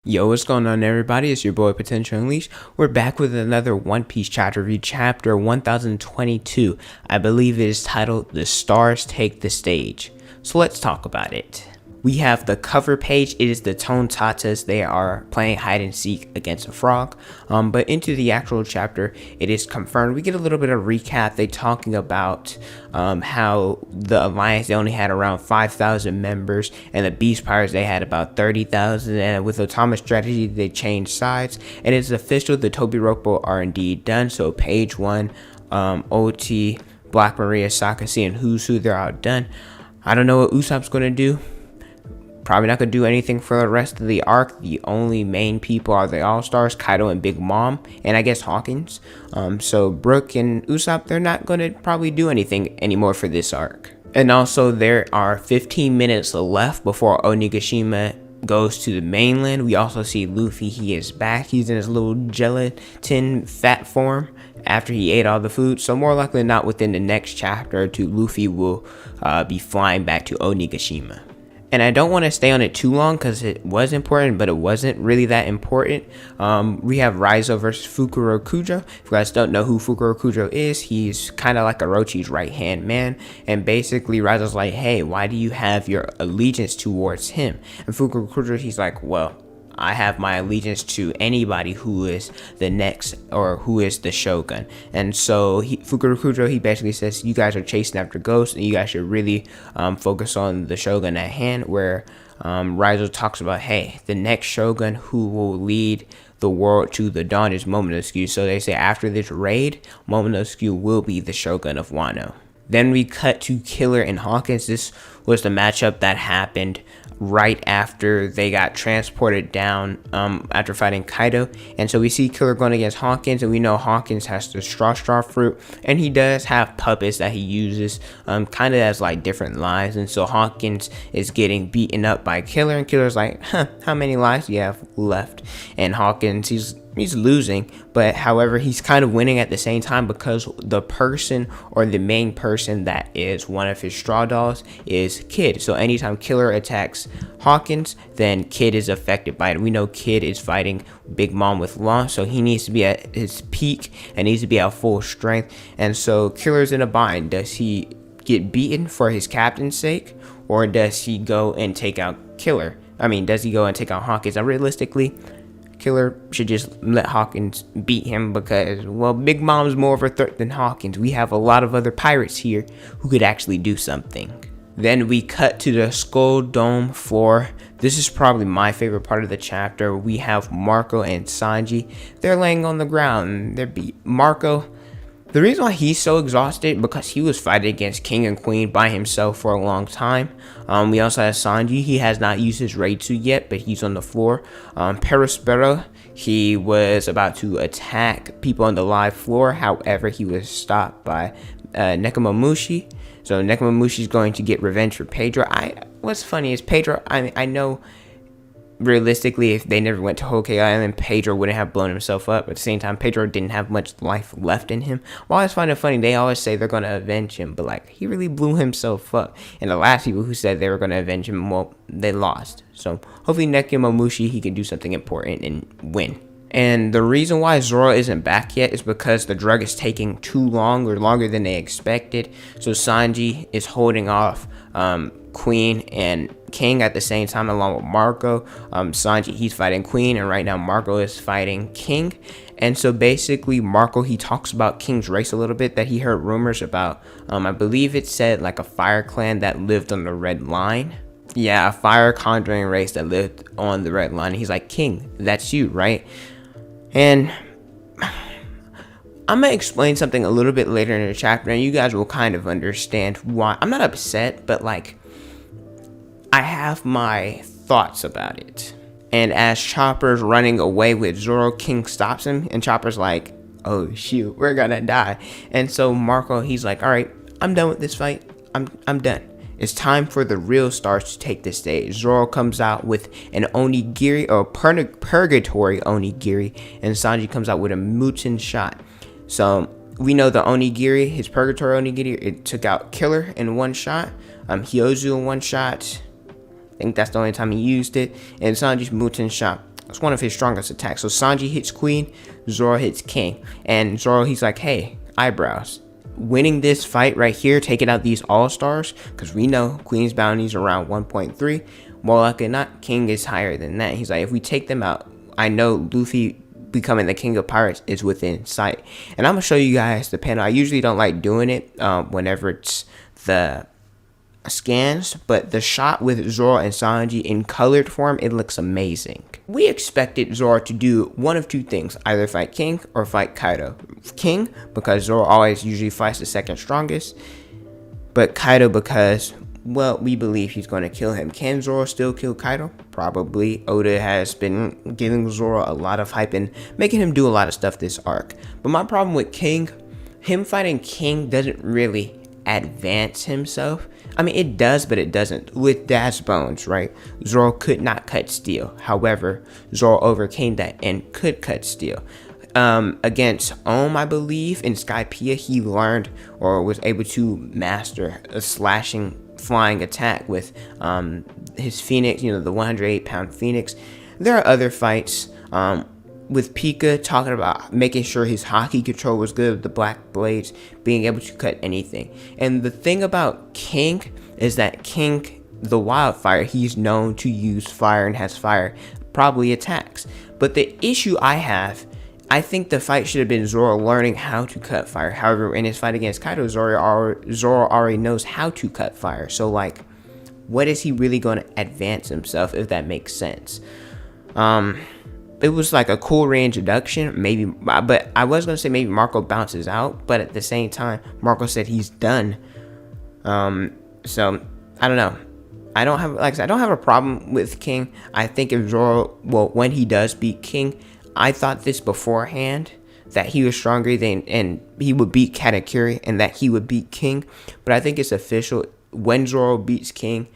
Yo, what's going on, everybody? It's your boy Potential Unleashed. We're back with another One Piece chapter review, chapter 1022. I believe it is titled The Stars Take the Stage. So let's talk about it. We have the cover page. It is the Tone Tatas. They are playing hide and seek against a frog. But into the actual chapter, it is confirmed. We get a little bit of recap. They talking about how the Alliance, they only had around 5,000 members, and the Beast Pirates, they had about 30,000. And with Atomic Strategy, they changed sides. And it's official. The Tobiropo are indeed done. So page 1, OT, Black Maria, Sakasi, and Who's Who, they're all done. I don't know what Usopp's going to do. Probably not going to do anything for the rest of the arc. The only main people are the All-Stars, Kaido and Big Mom, and I guess Hawkins. So Brook and Usopp, they're not going to probably do anything anymore for this arc. And also there are 15 minutes left before Onigashima goes to the mainland. We also see Luffy. He is back. He's in his little gelatin fat form after he ate all the food. So more likely than not, within the next chapter or two, Luffy will be flying back to Onigashima. And I don't want to stay on it too long because it was important, but it wasn't really that important. We have Raizo versus Fukurokujo. If you guys don't know who Fukurokujo is, he's kind of like Orochi's right-hand man. And basically, Raizo's like, hey, why do you have your allegiance towards him? And Fukurokujo, he's like, well, I have my allegiance to anybody who is the next or who is the shogun. And so Fukurokujo, he basically says, you guys are chasing after ghosts and you guys should really focus on the shogun at hand, where Raizo talks about, hey, the next shogun who will lead the world to the dawn is Momonosuke. So they say after this raid, Momonosuke will be the shogun of Wano. Then we cut to Killer and Hawkins. This was the matchup that happened right after they got transported down after fighting Kaido. And so we see Killer going against Hawkins, and we know Hawkins has the straw fruit, and he does have puppets that he uses kind of as like different lives. And so Hawkins is getting beaten up by Killer, and Killer's like, how many lives do you have left? And Hawkins, he's losing, but however, he's kind of winning at the same time, because the person or the main person that is one of his straw dolls is Kid. So anytime Killer attacks Hawkins, then Kid is affected by it. We know Kid is fighting Big Mom with Law, so he needs to be at his peak and needs to be at full strength. And so Killer's in a bind. Does he get beaten for his captain's sake, or does he go and take out Killer? Does he go and take out Hawkins? Now, realistically, Killer should just let Hawkins beat him, because, well, Big Mom's more of a threat than Hawkins. We have a lot of other pirates here who could actually do something. Then we cut to the Skull Dome floor. This is probably my favorite part of the chapter. We have Marco and Sanji. They're laying on the ground. Marco, the reason why he's so exhausted, because he was fighting against King and Queen by himself for a long time. We also have Sanji. He has not used his raid suit yet, but he's on the floor. Perospero, he was about to attack people on the live floor. However, he was stopped by Nekomamushi. So Nekomamushi is going to get revenge for Pedro. What's funny is Pedro, I know realistically, if they never went to Whole Island, Pedro wouldn't have blown himself up. At the same time, Pedro didn't have much life left in him. Well, I always find it funny, they always say they're going to avenge him, but like, he really blew himself up. And the last people who said they were going to avenge him, well, they lost. So hopefully Nekomamushi, he can do something important and win. And the reason why Zoro isn't back yet is because the drug is taking too long, or longer than they expected. So Sanji is holding off Queen and King at the same time, along with Marco. Sanji, he's fighting Queen, and right now Marco is fighting King. And so basically Marco, he talks about King's race a little bit, that he heard rumors about. I believe it said like a fire clan that lived on the Red Line. Yeah, a fire conjuring race that lived on the Red Line. And he's like, King, that's you, right? And I'm going to explain something a little bit later in the chapter, and you guys will kind of understand why. I'm not upset, but like, I have my thoughts about it. And as Chopper's running away with Zoro, King stops him, and Chopper's like, oh shoot, we're gonna die. And so Marco, he's like, all right, I'm done with this fight. I'm done. It's time for the real stars to take the stage. Zoro comes out with an onigiri, or purgatory onigiri, and Sanji comes out with a Muten shot. So we know the onigiri, his purgatory onigiri, it took out Killer in one shot, Hyozu in one shot. I think that's the only time he used it. And Sanji's Muten shot It's one of his strongest attacks. So Sanji hits Queen, Zoro hits King. And Zoro, he's like, hey, eyebrows. Winning this fight right here, taking out these all-stars, because we know Queen's bounty is around 1.3. More likely than not, King is higher than that. He's like, if we take them out, I know Luffy becoming the king of pirates is within sight. And I'm going to show you guys the panel. I usually don't like doing it whenever it's the scans, but the shot with Zoro and Sanji in colored form, it looks amazing. We expected Zoro to do one of two things, either fight King or fight Kaido. King, because Zoro always usually fights the second strongest, but Kaido because, well, we believe he's going to kill him. Can Zoro still kill Kaido? Probably. Oda has been giving Zoro a lot of hype and making him do a lot of stuff this arc. But my problem with King, him fighting King doesn't really advance himself. I mean, it does, but it doesn't. With Dad's bones, right? Zoro could not cut steel. However, Zoro overcame that and could cut steel. Against I believe, in Skypiea, he learned or was able to master a slashing flying attack with his Phoenix, you know, the 108-pound Phoenix. There are other fights with Pika talking about making sure his hockey control was good with the black blades, being able to cut anything. And the thing about King is that King, the wildfire, he's known to use fire and has fire probably attacks. But the issue I have, I think the fight should have been Zoro learning how to cut fire. However, in his fight against Kaido, Zoro already knows how to cut fire. So, like, what is he really going to advance himself, if that makes sense? It was like a cool reintroduction, maybe, but I was going to say maybe Marco bounces out, but at the same time, Marco said he's done. So, I don't know. I don't have, like I said, I don't have a problem with King. I think if Zoro, well, when he does beat King, I thought this beforehand, that he was stronger than, and he would beat Katakuri, and that he would beat King. But I think it's official. When Zoro beats King,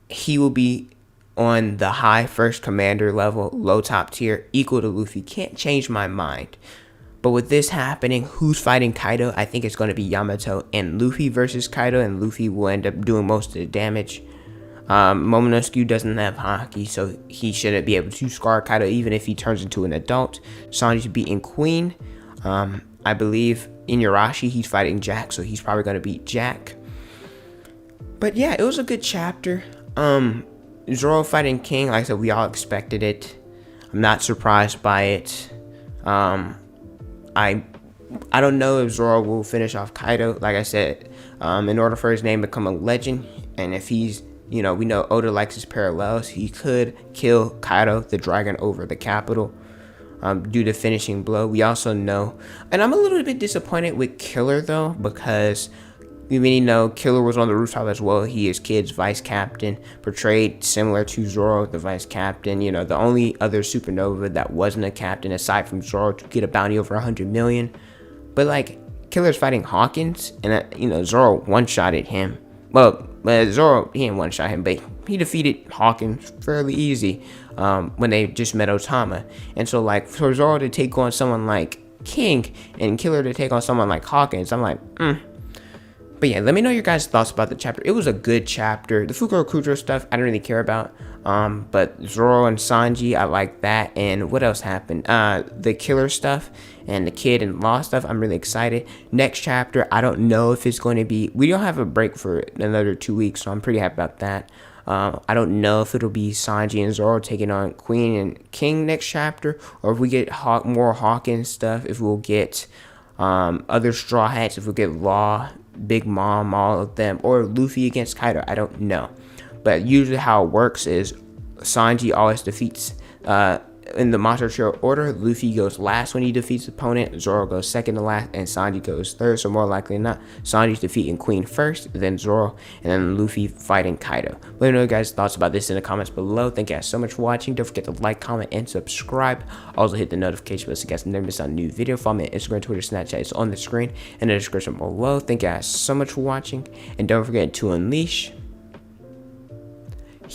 he will be on the high first commander level, low top tier, equal to Luffy. Can't change my mind. But with this happening, who's fighting Kaido? I think it's going to be Yamato and Luffy versus Kaido, and Luffy will end up doing most of the damage. Momonosuke doesn't have haki, so he shouldn't be able to scar Kaido even if he turns into an adult. Sanji's beating Queen. I believe Inuyasha, he's fighting Jack, so he's probably going to beat Jack. But yeah, it was a good chapter. Zoro fighting King, like I said, we all expected it. I'm not surprised by it. I don't know if Zoro will finish off Kaido. Like I said, in order for his name to become a legend, and if he's, you know, we know Oda likes his parallels, he could kill Kaido, the dragon, over the capital, due to finishing blow. We also know, and I'm a little bit disappointed with Killer though, because we really know Killer was on the rooftop as well. He is Kid's vice captain, portrayed similar to Zoro, the vice captain. You know, the only other supernova that wasn't a captain aside from Zoro to get a bounty over 100 million. But like, Killer's fighting Hawkins, and you know, Zoro one-shotted him. Well, Zoro, he didn't one-shot him, but he defeated Hawkins fairly easy when they just met Otama. And so, like, for Zoro to take on someone like King and Killer to take on someone like Hawkins, I'm like, But yeah, let me know your guys' thoughts about the chapter. It was a good chapter. The Fukurokujo stuff, I don't really care about. But Zoro and Sanji, I like that. And what else happened? The Killer stuff and the Kid and Law stuff, I'm really excited. Next chapter, I don't know if it's going to be... We don't have a break for another 2 weeks, so I'm pretty happy about that. I don't know if it'll be Sanji and Zoro taking on Queen and King next chapter, or if we get more Hawkins stuff, if we'll get other Straw Hats, if we'll get Law, Big Mom, all of them, or Luffy against Kaido. I don't know. But usually how it works is Sanji always defeats, in the Monster Trio order, Luffy goes last when he defeats the opponent, Zoro goes second to last, and Sanji goes third. So more likely than not, Sanji's defeating Queen first, then Zoro, and then Luffy fighting Kaido. Let me know your guys' thoughts about this in the comments below. Thank you guys so much for watching. Don't forget to like, comment, and subscribe. Also hit the notification bell so you guys never miss out a new video. Follow me on Instagram, Twitter, Snapchat. It's on the screen in the description below. Thank you guys so much for watching, and don't forget to unleash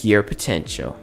your potential.